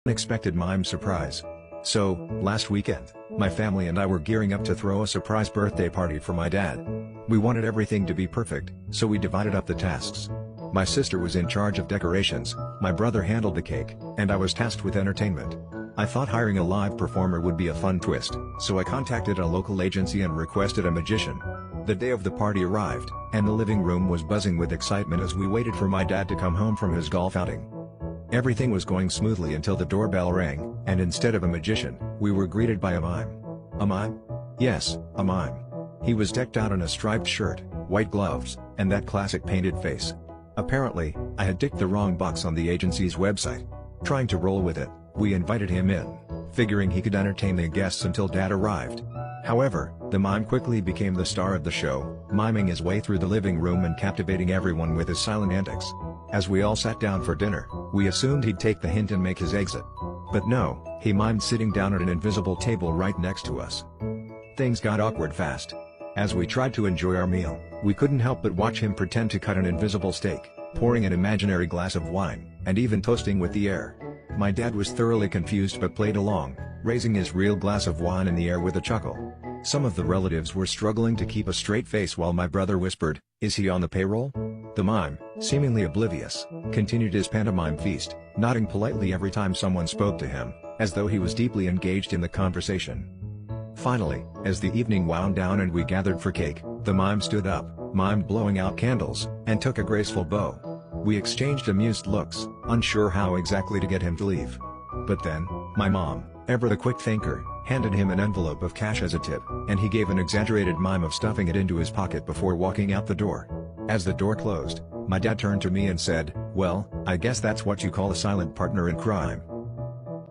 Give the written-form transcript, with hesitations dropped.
unexpected mime surprise. So, last weekend, my family and I were gearing up to throw a surprise birthday party for my dad. We wanted everything to be perfect, so we divided up the tasks. My sister was in charge of decorations, my brother handled the cake, and I was tasked with entertainment. I thought hiring a live performer would be a fun twist, so I contacted a local agency and requested a magician. The day of the party arrived, and the living room was buzzing with excitement as we waited for my dad to come home from his golf outing. Everything was going smoothly until the doorbell rang, and instead of a magician, we were greeted by a mime. A mime? Yes, a mime. He was decked out in a striped shirt, white gloves, and that classic painted face. Apparently, I had ticked the wrong box on the agency's website. Trying to roll with it, we invited him in, figuring he could entertain the guests until Dad arrived. However, the mime quickly became the star of the show, miming his way through the living room and captivating everyone with his silent antics. As we all sat down for dinner, we assumed he'd take the hint and make his exit. But no, he mimed sitting down at an invisible table right next to us. Things got awkward fast. As we tried to enjoy our meal, we couldn't help but watch him pretend to cut an invisible steak, pouring an imaginary glass of wine, and even toasting with the air. My dad was thoroughly confused but played along, raising his real glass of wine in the air with a chuckle. Some of the relatives were struggling to keep a straight face while my brother whispered, "Is he on the payroll?" The mime, seemingly oblivious, continued his pantomime feast, nodding politely every time someone spoke to him, as though he was deeply engaged in the conversation. Finally, as the evening wound down and we gathered for cake, the mime stood up, mimed blowing out candles, and took a graceful bow. We exchanged amused looks, unsure how exactly to get him to leave. But then, my mom, ever the quick thinker, handed him an envelope of cash as a tip, and he gave an exaggerated mime of stuffing it into his pocket before walking out the door. As the door closed, my dad turned to me and said, "Well, I guess that's what you call a silent partner in crime."